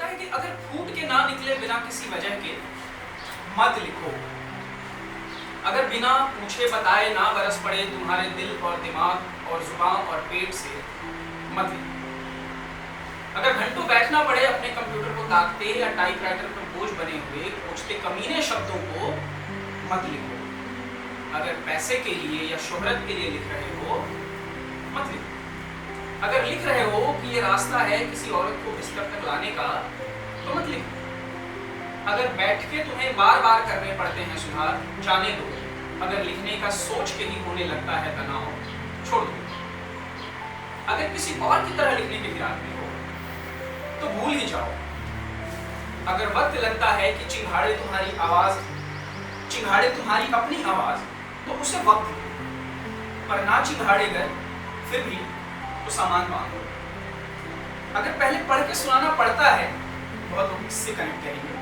है कि अगर फूट के ना निकले बिना किसी वजह के मत लिखो। अगर बिना पूछे बताए ना बरस पड़े तुम्हारे दिल और दिमाग और जुबान और पेट से मत लिखो। अगर घंटों बैठना पड़े अपने कंप्यूटर को ताकते या टाइपराइटर पर बोझ बने हुए खोजते कमीने शब्दों को मत लिखो। अगर पैसे के लिए या शोहरत के लिए लिख रहे हो मत लिखो। अगर लिख रहे हो कि ये रास्ता है किसी औरत को बिस्तर तक लाने का तो मत लिखो। अगर बैठ के तुम्हें बार बार करने पड़ते हैं सुधार जाने दो। अगर लिखने का सोच के ही होने लगता है तनाव छोड़ दो। अगर किसी और की तरह लिखने के फिराक में हो तो भूल ही जाओ। अगर वक्त लगता है कि चिंगाड़े तुम्हारी अपनी आवाज तो उसे वक्त पर ना चिंगाड़ेगर फिर भी तो सामान बांधो। अगर पहले पढ़ के सुनाना पड़ता है, बहुत लोग इससे कनेक्ट करेंगे,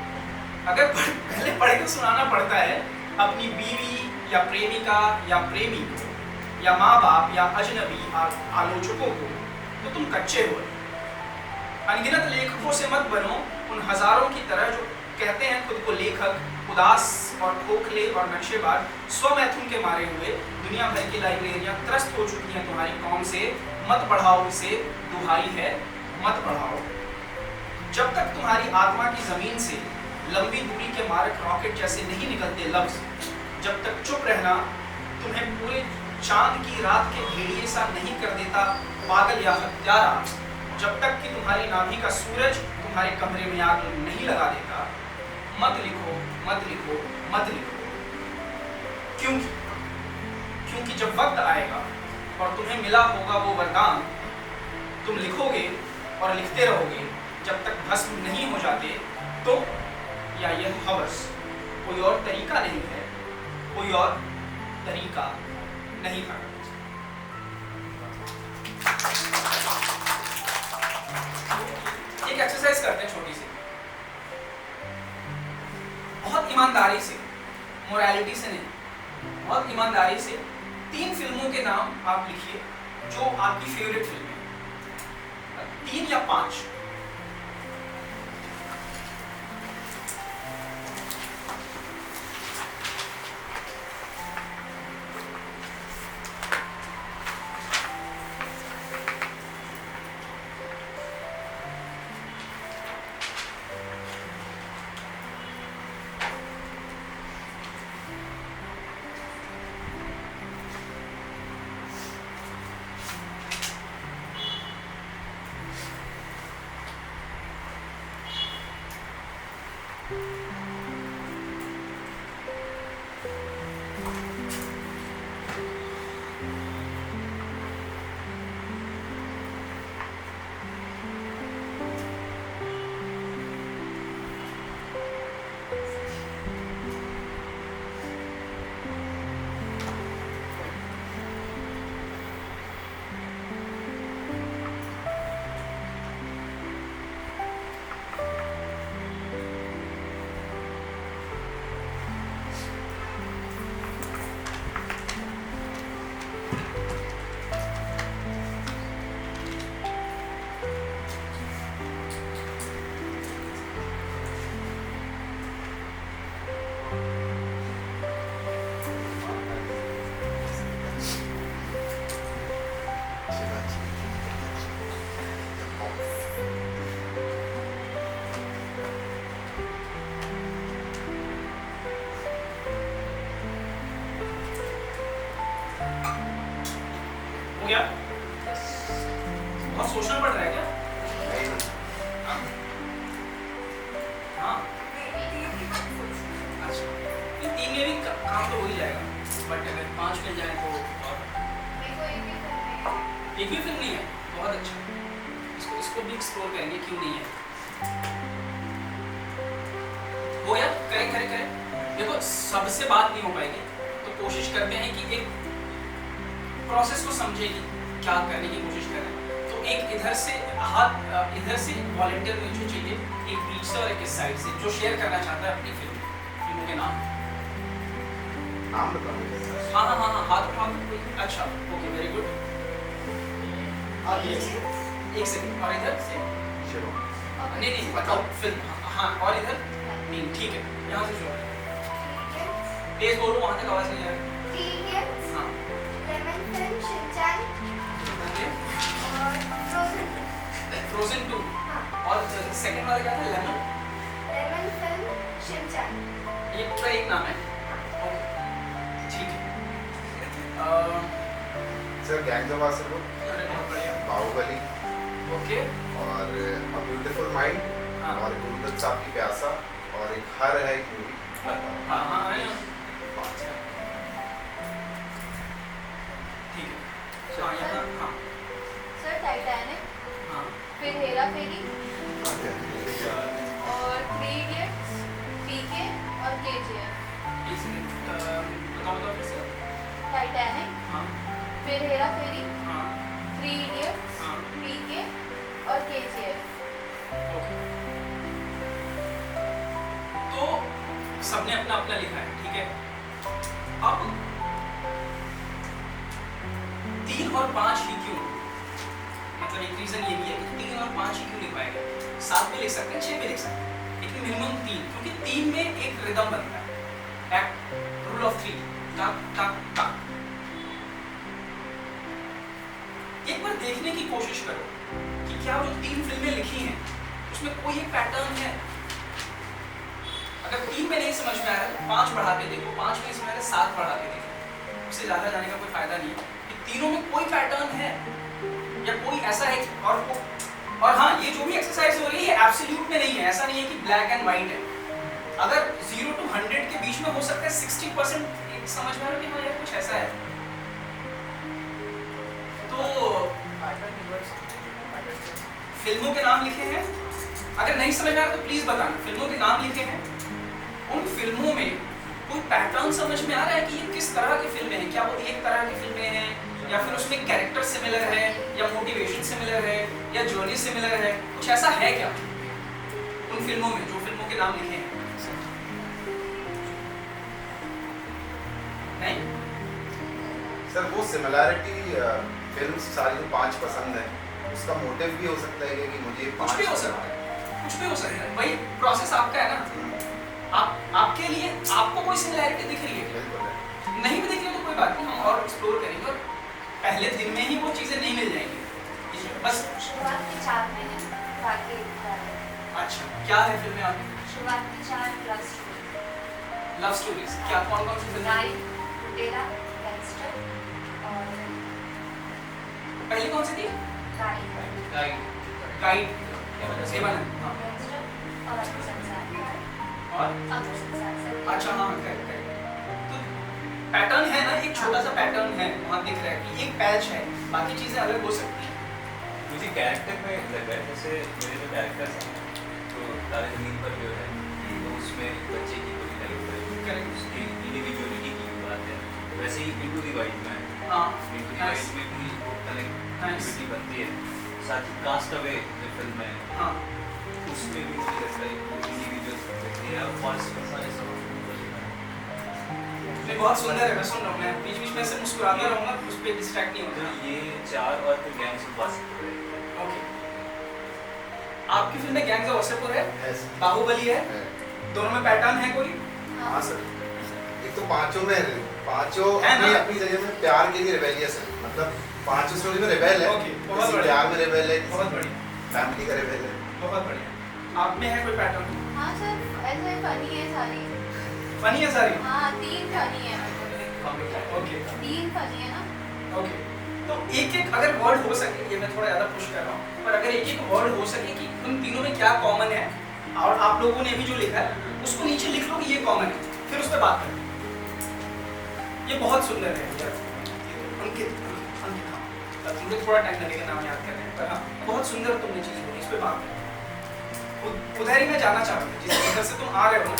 अगर पहले पढ़ के सुनाना पड़ता है अपनी बीवी या प्रेमिका या प्रेमी को या माँ बाप या अजनबी आलोचकों को तो तुम कच्चे हो। अनगिनत लेखकों से मत बनो उन हजारों की तरह जो कहते हैं खुद को लेखक, उदास और खोखले और नक्शेबाज, स्वमैथुन के मारे हुए। दुनिया भर की लाइब्रेरियां त्रस्त हो चुकी हैं तुम्हारी कौम से। मत बढ़ाओ इसे, दुहाई है मत बढ़ाओ। जब तक तुम्हारी आत्मा की जमीन से लंबी दूरी के मारक रॉकेट जैसे नहीं निकलते लफ्ज, जब तक चुप रहना तुम्हें पूरे चांद की रात के भेड़िए सा नहीं कर देता पागल या हत्यारा, जब तक कि तुम्हारी नाभि का सूरज तुम्हारे कमरे में आग नहीं लगा देता, मत लिखो मत लिखो मत लिखो। क्योंकि जब वक्त आएगा और तुम्हें मिला होगा वो वरदान, तुम लिखोगे और लिखते रहोगे जब तक भस्म नहीं हो जाते। तो या यह हवस कोई और तरीका नहीं है, कोई और तरीका नहीं था। एक एक्सरसाइज करते हैं छोटी सी, बहुत ईमानदारी से, मोरालिटी से नहीं, बहुत ईमानदारी से 3 फिल्मों के नाम आप लिखिए जो आपकी फेवरेट फिल्म है, 3 या 5। हो गया? बहुत सोचना पड़ रहा है क्या? हाँ, अच्छा, ये 3 में भी काम तो हो ही जाएगा, बट अगर 5 मिल जाए तो और एक भी फिल्म नहीं है, बहुत अच्छा, इसको भी एक्सप्लोर करेंगे क्यों नहीं है। हो गया? करें। देखो सबसे बात नहीं हो पाएगी तो कोशिश करते हैं कि एक प्रोसेस को समझे कि क्या करने की कोशिश कर रहे हैं। तो एक इधर से वॉलंटियर मुझे चाहिए, एक बीच से और एक इस साइड से, जो शेयर करना चाहता है अपनी फिल्मों के नाम बताओ। हाँ, हाथ उठाओ। अच्छा, ओके, वेरी गुड। एक सेकंड, और इधर से नहीं नहीं बताओ फिल्म। हाँ और इधर नहीं, ठीक है यहाँ से शुरू। तेज बोलो, वहाँ तक आवाज नहीं आ रही। हाँ लेमन फिल्म शिनचैन और फ्रोजन 2 और सेकंड वाला क्या था? Lemon film Shinchan. ये पूरा एक नाम है। ठीक है। सर गैंग्स ऑफ वासेपुर, अरे बहुत बढ़िया। बाहुबली ओके। और अ ब्यूटीफुल माइंड हाँ और गुरुदत्त साहब की प्यासा और एक हर है एक मूवी। हाँ हाँ है ना। ठीक है। हाँ यहाँ हाँ सर टाइटैनिक, हाँ फिर हेरा फेरी और 3 इडियट्स, पीके और केजीएफ। एक सेकंड बताओ फिर से। टाइटैनिक, हाँ फिर हेरा फेरी, हाँ 3 इडियट्स, हाँ पीके और केजीएफ। ओके। तो सबने अपना अपना लिखा है, ठीक है। अब 3 और 5 ही क्यों? मतलब एक रीजन ये भी है कि 3 और 5 ही क्यों लिखवाया गया। 7 भी लिख सकते हैं, 6 भी लिख सकते हैं, लेकिन मिनिमम 3, क्योंकि 3 में एक रिदम बनता है। एक्ट रूल ऑफ 3, टक टक टक। एक बार देखने की कोशिश करो कि क्या जो 3 फिल्में लिखी हैं उसमें कोई एक पैटर्न है। अगर 3 में नहीं समझ में आ रहा तो 5 बढ़ा के देखो, 5 में नहीं समझ आ रहा 7 बढ़ा के देखो। उससे ज्यादा जाने का कोई फायदा नहीं है। कि तीनों में कोई पैटर्न है या कोई ऐसा है और हाँ, ये जो भी एक्सरसाइज हो रही है एब्सोल्यूट में नहीं है। ऐसा नहीं है कि ब्लैक एंड व्हाइट है। अगर 0 to 100 के बीच में हो सकता है 60% समझ में आ रहा है कि हाँ यार कुछ ऐसा है। तो फिल्मों के नाम लिखे हैं, अगर नहीं समझ में आ रहा तो प्लीज बताना। फिल्मों के नाम लिखे हैं, उन फिल्मों में कोई पैटर्न समझ में आ रहा है कि ये किस तरह की फिल्में हैं? क्या वो एक तरह की फिल्में हैं या फिर उसमें कैरेक्टर सिमिलर है या मोटिवेशन सिमिलर है या जर्नी सिमिलर है? कुछ ऐसा है क्या उन फिल्मों में जो फिल्मों के नाम लिखे हैं? नहीं सर वो सिमिलैरिटी फिल्म सारी जो 5 पसंद है उसका मोटिव भी हो सकता है कि मुझे कुछ भी हो सकता है, कुछ भी हो सकता है। वही प्रोसेस आपका है ना। आपके लिए आपको कोई सिमिलैरिटी दिख रही है? बिल्कुल है। नहीं भी दिख रही तो कोई बात नहीं, हम और एक्सप्लोर करेंगे और पहले दिन में ही वो चीजें नहीं मिल जाएंगी। बस शुरुआत के 4 महीने बाकी अच्छा, क्या है फिल्में आपकी? शुरुआत के 4 प्लस लव स्टोरीज। क्या कौन कौन सी फिल्म? गाइड, लुटेरा, गैंगस्टर और पहली कौन सी थी? गाइड सेवानंद। हाँ गैंगस्टर और अमर संसार। और अमर संसार सर। अच्छा हाँ करेक्ट करेक्ट। तो पैटर्न है ना, एक छोटा सा पैटर्न है वहाँ दिख रहा है कि एक पैच है, बाकी चीजें अलग हो सकती हैं। मुझे कैरेक्टर में लग रहा है जैसे मेरे जो कैरेक्टर्स हैं तो तारे ज़मीन पर जो है तो उसमें बच्चे की कोई कैरेक्टर Correct. उसकी इंडिविजुअलिटी की बात है। वैसे ही इंटू दी वाइट में हाँ इंटू दी nice. वाइट में भी वो Nice. कनेक्टिविटी बनती है। साथ ही कास्ट अवे जो फिल्म है हाँ उसमें भी मुझे लगता है इंडिविजुअल्स देखते हैं और फॉल्स सारे सब नहीं, बहुत सुंदर है। मैं सुन रहा हूँ, मैं बीच बीच में से मुस्कुराता रहूँगा, उस पर डिस्ट्रैक्ट नहीं तो होगा। ये 4 और फिर गैंग्स ऑफ वासेपुर है। ओके, आपकी फिल्म में गैंग्स ऑफ वासेपुर है, Yes. बाहुबली है, है। दोनों में पैटर्न है कोई? हाँ सर, एक तो पांचों में पांचों है ना? अपनी अपनी जगह में प्यार के लिए रिबेलियस है। मतलब पांचों स्टोरी में रिबेल है। Okay, बहुत किसी बढ़िया। प्यार में रिबेल है, बहुत किसी बढ़िया, फैमिली का रिबेल है। बहुत बढ़िया। आप में है कोई पैटर्न? हाँ सर, ऐसे फनी है सारी। फनी है सारी? हाँ 3 फनी है। ओके 3 फनी है ना। ओके, तो एक एक अगर वर्ड हो सके, ये मैं थोड़ा ज़्यादा पुश कर रहा हूँ, पर अगर एक एक वर्ड हो सके कि उन तीनों में क्या कॉमन है और आप लोगों ने भी जो लिखा है उसको नीचे लिख लो कि ये कॉमन है, फिर उस पर बात करें। ये बहुत सुंदर है यार। अंकित हाँ, मुझे थोड़ा टाइम लगेगा नाम याद करने में, पर हाँ बहुत सुंदर तुमने चीज़ बोली, इस पर बात करें। उधर ही मैं जाना चाह रहा था जिस उधर से तुम आ रहे हो ना।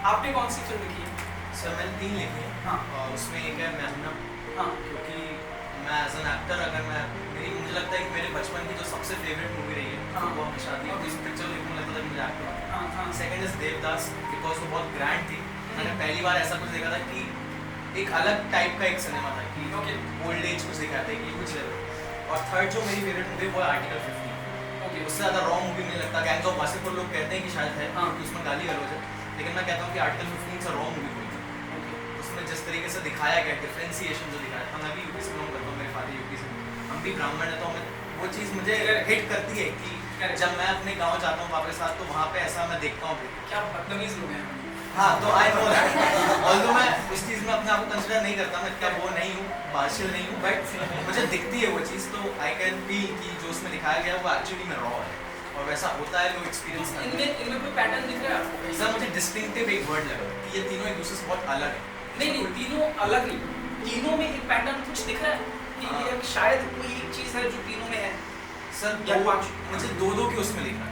आपने कौन सी फिल्म लिखी है? सर मैंने 3 लिखे हैं। हाँ और उसमें एक है मैग्ना, हाँ क्योंकि मैं एज एन एक्टर अगर मैं मुझे लगता है कि मेरे बचपन की जो सबसे फेवरेट मूवी रही है हाँ। वो हमेशा थी। इस पिक्चर को देखने लगता था कि मुझे एक्टर। हाँ हाँ सेकंड इज देवदास, बिकॉज वो बहुत ग्रैंड थी। मैंने पहली बार ऐसा कुछ देखा था कि एक अलग टाइप का एक सिनेमा था कि Okay. ओल्ड एज कुछ दिखाते हैं कि कुछ लेवल। और थर्ड जो मेरी फेवरेट मूवी वो है आर्टिकल 15। ओके उससे ज़्यादा रॉ मूवी मुझे लगता है। गैंग्स ऑफ वासेपुर लोग कहते हैं कि शायद है, हाँ। क्योंकि उसमें गाली गलौज है, लेकिन मैं कहता हूँ कि आर्टिकल 15 से रॉ मूवी कोई नहीं। उसमें जिस तरीके से दिखाया गया, डिफरेंशिएशन जो दिखाया था, मैं भी यूपी से बिलोंग करता हूँ, मेरे फादर यूपी से, हम भी ब्राह्मण है, तो हमें वो चीज़ मुझे हिट करती है कि जब मैं अपने गाँव जाता हूँ पापा के साथ, तो वहाँ पे ऐसा मैं देखता हूँ। क्या बदतमीज लोग हैं। हाँ, तो आई नो दैट, ऑल्दो मैं उस चीज़ में अपने आप को कंसिडर नहीं करता, मैं क्या वो नहीं हूँ, पार्शियल नहीं हूँ, बट मुझे दिखती है वो चीज़, तो आई कैन फील कि जो उसमें दिखाया गया है वो एक्चुअली में रॉ है और वैसा होता है, लोग एक्सपीरियंस करते हैं। इनमें कोई पैटर्न दिख रहा है आपको? सर मुझे डिस्टिंक्टिव एक वर्ड लगा कि ये तीनों एक दूसरे से बहुत अलग है। नहीं, तीनों अलग नहीं, तीनों में एक पैटर्न कुछ दिख रहा है कि ये शायद कोई एक चीज है जो तीनों में है। सर या दो, पांच? मुझे दो के उसमें लिखा है।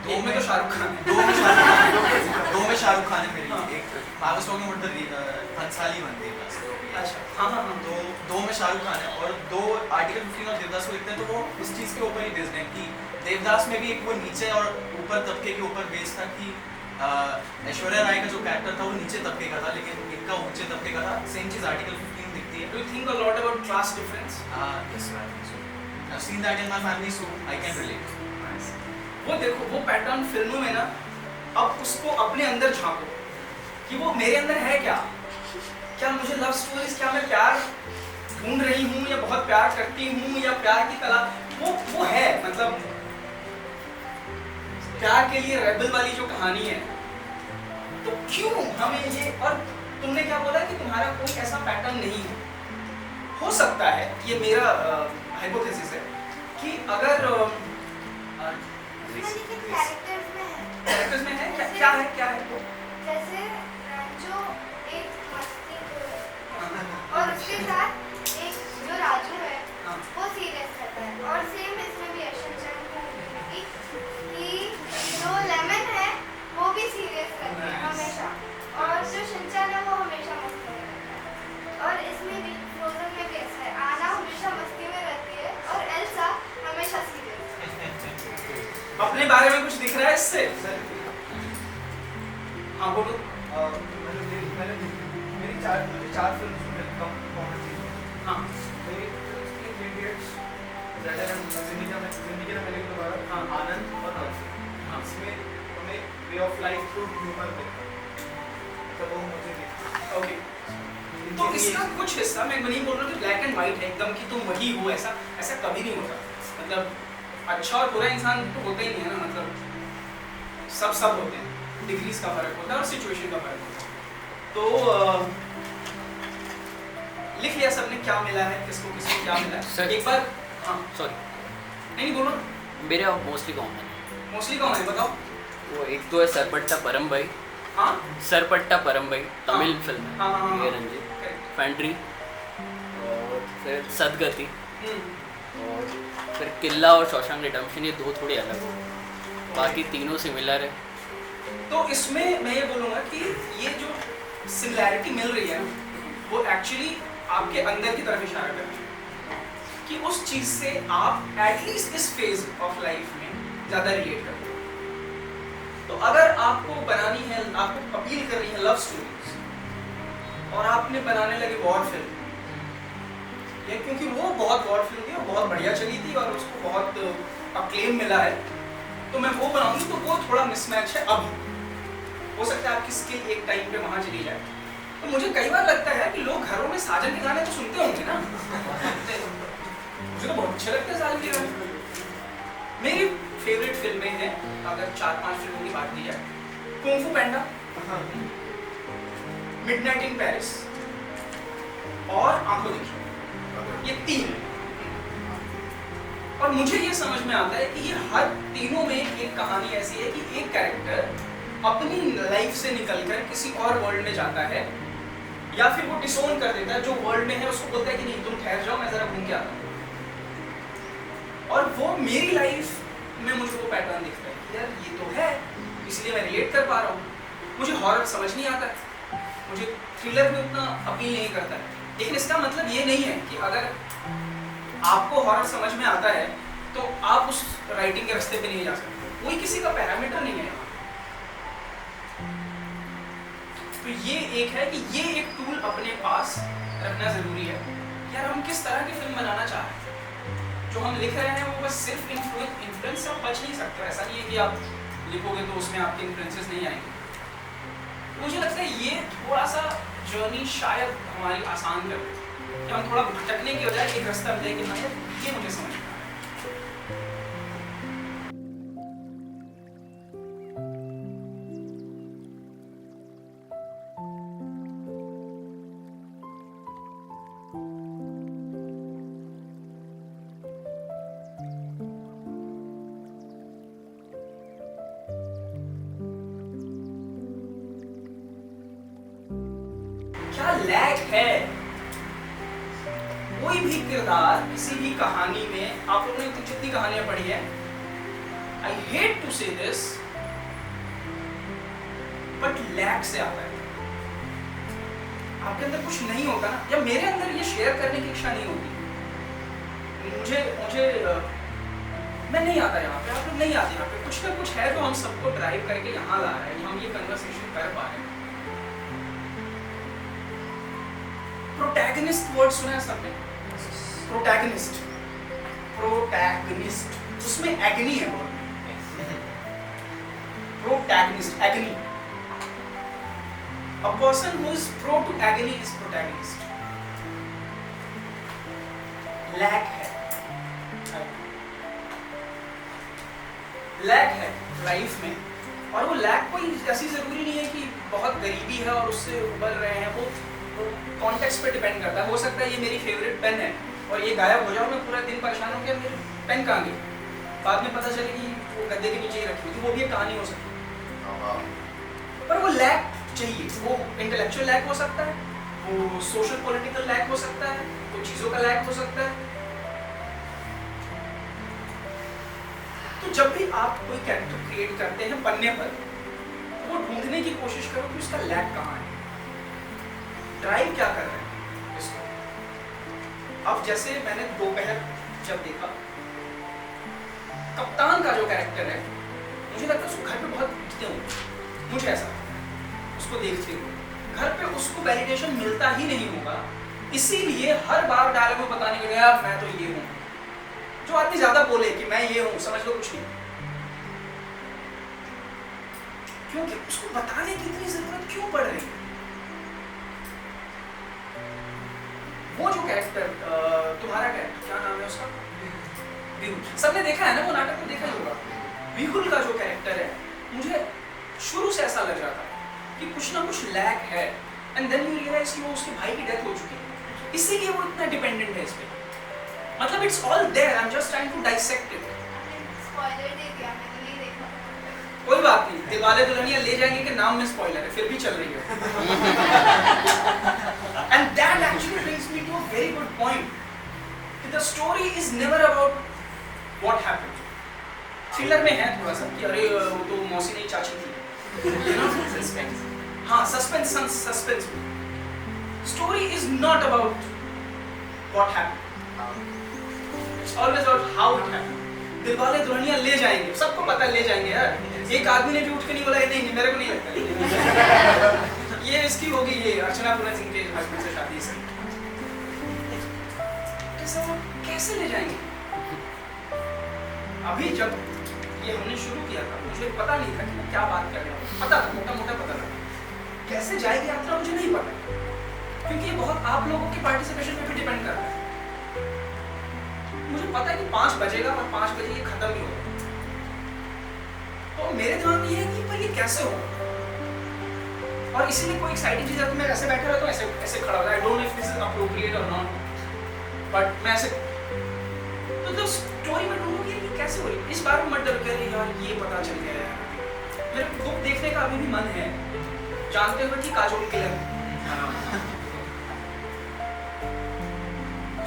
दो में तो शाहरुख खान है। दो में शाहरुख खान है मेरे लिए। एक I was talking about the Bhansali मंदिर बस। अच्छा, हाँ, तो दो में शाहरुख खान है और दो आर्टिकल 15 और देवदास को लिखते हैं, तो वो उस चीज़ के ऊपर ही बेस्ड है कि देवदास में भी एक वो नीचे और ऊपर तबके के ऊपर बेस्ड था कि ऐश्वर्या राय का जो कैरेक्टर था वो नीचे तबके का था, लेकिन इनका ऊंचे तबके का था। सेम चीज़ आर्टिकल 15 दिखती है। Do you think a lot about class difference? Yes, I think so. I've seen that in my family, so I can relate. वो देखो, वो पैटर्न फिल्मों में ना, अब उसको अपने अंदर झांको कि वो मेरे अंदर है क्या मुझे लव स्टोरीज, क्या मैं प्यार ढूंढ रही हूँ या बहुत प्यार करती हूँ या प्यार की कला, वो है, मतलब प्यार के लिए रेबल वाली जो कहानी है, तो क्यों हमें ये, और तुमने क्या बोला कि तुम्हारा कोई ऐसा पैटर्न नहीं है। हो सकता है, ये मेरा हाइपोथेसिस है कि अगर लेकिन कैरेक्टर्स में है। कैरेक्टर्स में है, क्या है वो? जैसे रंजो एक मस्ती और उसके साथ एक जो राजू है हाँ। वो सीरियस रहता है, और सेम इसमें भी अशंचन कि जो लेमन है वो भी सीरियस रहता है हमेशा, और जो शिनचैन है वो हमेशा मस्ती में रहता है। और इसमें भी फ्रोजन में भी ऐसा है, आना हमेशा मस्ती में रहती है और एल्सा हमेशा सीरियस। अपने बारे में कुछ दिख रहा है इससे? हाँ बोलो। मेरी चार फिल्म्स में कॉमेडी थी। हाँ मेरी थ्री इडियट्स, जिंदगी ना मिलेगी दोबारा, हाँ। आनंद और नौकरी। हाँ। इसमें हमें way of life to humour देखा, तो वो मुझे देखा। ओके, तो इसका कुछ हिस्सा, मैं नहीं बोल रहा कि ब्लैक एंड व्हाइट है एकदम कि तुम वही हो, ऐसा कभी नहीं होता। मतलब अच्छा और बुरा इंसान तो होता ही नहीं है ना, मतलब सब होते हैं, डिग्रीज का फर्क होता है और सिचुएशन का फर्क होता है। तो लिख लिया सबने क्या मिला है, किसको क्या मिला है? सर। एक बार हाँ सॉरी, नहीं बोलो। मेरे मोस्टली कौन है? मोस्टली कौन है बताओ? वो एक तो है सरपट्टा परम भाई, हाँ सरपट्टा परम भाई, तमिल हाँ। फिल्म है, हाँ, हाँ, हाँ। ये रंजीत Correct. फैंड्री, और फिर सदगति, हम्म, और फिर किला और शॉशैंक रिडेम्पशन, ये दो थोड़े अलग हो, बाकी तीनों सिमिलर है। तो इसमें मैं ये बोलूँगा कि ये जो सिमिलैरिटी मिल रही है ना, वो एक्चुअली आपके अंदर की तरफ इशारा कर रही है कि उस चीज़ से आप एटलीस्ट इस फेज ऑफ लाइफ में ज़्यादा रिलेट करते हो। तो अगर आपको बनानी है, आपको अपील करनी है लव स्टोरीज, और आपने बनाने लगे वॉर फिल्म, ये क्योंकि वो बहुत वॉर फिल्म थी और बहुत बढ़िया चली थी और उसको बहुत अक्लेम मिला है, तो मैं वो बनाऊंगी, तो वो थोड़ा मिसमैच है। अभी हो सकता है आपकी स्किल एक टाइम पे वहां चली जाए। तो मुझे कई बार लगता है कि लोग घरों में साजन के गाने तो सुनते होंगे ना। मुझे तो बहुत अच्छे लगते हैं साजन के गाने। मेरी फेवरेट फिल्में हैं, अगर 4-5 फिल्मों की बात की जाए, कुंग फू पैंडा, मिडनाइट इन पेरिस और आंखों देखी, ये 3। और मुझे ये समझ में आता है कि ये हर तीनों में एक कहानी ऐसी है कि एक कैरेक्टर अपनी लाइफ से निकलकर किसी और वर्ल्ड में जाता है, या फिर वो डिसोन कर देता है जो वर्ल्ड में है, उसको बोलता है कि नहीं तुम ठहर जाओ, मैं जरा घूम के आता हूँ। और वो मेरी लाइफ में मुझे वो पैटर्न दिखता है कि यार ये तो है, इसलिए मैं रिलेट कर पा रहा हूँ। मुझे हॉरर समझ नहीं आता है, मुझे थ्रिलर में उतना अपील नहीं करता है, लेकिन इसका मतलब ये नहीं है कि अगर आपको हॉरर समझ में आता है तो आप उस राइटिंग के रास्ते पे नहीं जा सकते। कोई किसी का पैरामीटर नहीं है। तो ये एक है कि ये एक टूल अपने पास रखना जरूरी है। यार हम किस तरह की फिल्म बनाना चाह रहे हैं, जो हम लिख रहे हैं वो बस सिर्फ इन्फ्लुएंस से आप बच नहीं सकते। ऐसा नहीं है कि आप लिखोगे तो उसमें आपके इन्फ्लुएंसेस नहीं आएंगे। मुझे लगता है ये थोड़ा सा जर्नी शायद हमारी आसान कर दे कि हम थोड़ा भटकने की बजाय एक रास्ता मिले कि हाँ यार ये मुझे समझ में आ रहा है। क्या लैग है कोई भी किरदार किसी भी कहानी में। आप लोगों ने जितनी कहानियां पढ़ी है, आई हेट टू से दिस बट लैग से आता है। आपके अंदर कुछ नहीं होता ना, या मेरे अंदर ये शेयर करने की इच्छा नहीं होती। मुझे मैं नहीं आता यहाँ पे, आप लोग नहीं आते यहाँ पे। कुछ ना कुछ है जो हम सबको ड्राइव करके यहाँ ला रहे हैं, हम ये कन्वर्सेशन कर पा रहे हैं। प्रोटैगनिस्ट वर्ड सुना है सबने? प्रोटैगनिस्ट उसमें एग्नी है word. Protagonist एग्नी, a person who is pro to agony is protagonist. Lag है लाइफ में, और वो लैग कोई ऐसी जरूरी नहीं है कि बहुत गरीबी है और उससे उबर रहे हैं। वो कॉन्टेक्स्ट पे डिपेंड करता है। हो सकता है ये मेरी फेवरेट पेन है और ये गायब हो जाओ, मैं पूरा दिन परेशान हो गया, मेरी पेन कहाँ गई, बाद में पता चले कि वो गद्दे के नीचे ही रखी हुई थी। वो भी एक कहानी हो सकती है। पर वो लैग चाहिए। वो इंटेलेक्चुअल लैग हो सकता है, वो सोशल पॉलिटिकल लैग हो सकता है, वो चीजों का लैग हो सकता है। तो जब भी आप कोई कैरेक्टर क्रिएट करते हैं पन्ने पर, वो ढूंढने की कोशिश करो कि उसका लैग कहाँ है, ड्राइव क्या कर रहे हैं इसको। अब जैसे मैंने दोपहर जब देखा, कप्तान का जो कैरेक्टर है, मुझे लगता है उसको घर पे बहुत दिखते होंगे। मुझे ऐसा उसको देखते हुए घर पे उसको वैलिडेशन मिलता ही नहीं होगा, इसीलिए हर बार डायलॉग में बताने के लिए मैं तो ये हूं। जो आदमी ज्यादा बोले कि मैं ये हूं, समझ लो कुछ नहीं, क्योंकि उसको बताने की इतनी जरूरत क्यों पड़ रही है। वो जो कैरेक्टर, तुम्हारा कैरेक्टर क्या नाम है उसका, बिहुल, सबने देखा है ना वो नाटक, तो देखा ही होगा। बिहुल का जो कैरेक्टर है, मुझे शुरू से ऐसा लग रहा था कि कुछ ना कुछ लैग है, एंड देन यू रियलाइज कि वो उसके भाई की डेथ हो चुकी है, इसीलिए वो इतना डिपेंडेंट है इस पे। मतलब it's all there, I am just trying to dissect it. Spoiler दे दिया, मैंने नहीं देखा। कोई बात नहीं, दिलवाले दुल्हनिया ले जाएंगे के नाम में स्पॉइलर है, फिर भी चल रही है। And that actually brings me to a very good point कि the story is never about what happened. Thriller में है थोड़ा सा कि अरे वो तो मौसी नहीं चाची थी, you know, suspense. हाँ, suspense. Story is not about what happened. It's always about how it happened. Dilwale Dulhania ले जाएंगे, सबको पता है ले जाएंगे यार। एक आदमी ने भी उठ के नहीं बोला नहीं मेरे को नहीं लगता ये इसकी होगी, ये अर्चना पूर्णा सिंह के हस्बैंड से शादी इसकी। कैसे ले जाएंगे? अभी जब ये हमने शुरू किया था, मुझे पता नहीं था कि मैं क्या बात कर रहा हूँ। पता था, मोटा मोटा पता था, कैसे जाएगी यात्रा मुझे नहीं पता, क्योंकि ये बहुत आप लोगों के पार्टिसिपेशन पे भी डिपेंड करता है। मुझे पता है कि 5 बजेगा और 5 बजे ये खत्म ही होगा, तो मेरे दिमाग में ये है कि पर ये कैसे होगा। और इसीलिए कोई एक्साइटिंग चीज है तो मैं ऐसे बैठा रहता हूँ, ऐसे ऐसे खड़ा होता है। I don't know if this is appropriate और नॉट, बट मैं ऐसे तो स्टोरी में ढूंढूंगी कि कैसे हो रही है। इस बार मत डर कर यार ये पता चल गया है। मेरे बुक देखने का अभी भी मन है, जानते हुए कि Kajol killer.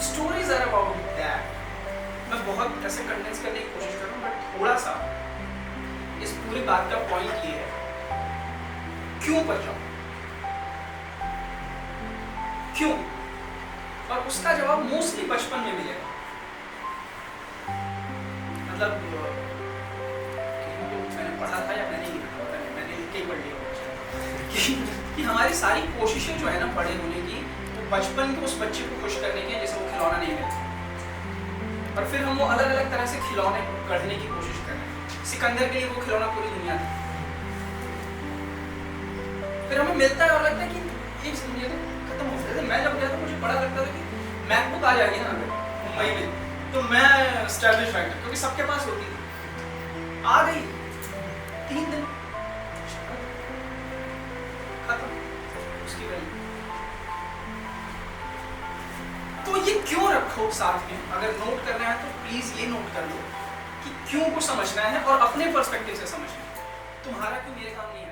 Stories are about that. मैं बहुत ऐसे कंडेंस करने की कोशिश कर रहा हूँ, बट थोड़ा सा इस पूरी बात का पॉइंट ये है, क्यों पर जाऊं, क्यों? और उसका जवाब मोस्टली बचपन में मिलेगा। मतलब मैंने पढ़ा था या मैंने लिखा था, मैंने लिख के ही पढ़ लिया। कि हमारी सारी कोशिशें जो है ना बड़े होने की, वो बचपन के उस बच्चे को खुश करने की है जैसे वो खिलौना नहीं मिलता, और फिर हम वो अलग अलग तरह से खिलौने गढ़ने की कोशिश कर रहे हैं। सिकंदर के लिए वो खिलौना पूरी दुनिया थी, फिर हमें मिलता है और लगता है कि एक दुनिया तो खत्म हो गया। मैं जब गया था मुझे बड़ा लगता था कि मैकबुक आ जाएगी ना अगर मुंबई में तो मैं एस्टैब्लिश राइटर, क्योंकि सबके पास होती थी, आ गई 3 दिन खत्म उसकी वैल्यू। तो ये क्यों रखो साथ में, अगर नोट करना है तो प्लीज ये नोट कर लो कि क्यों को समझना है और अपने पर्सपेक्टिव से समझना है। तुम्हारा क्यों मेरे काम नहीं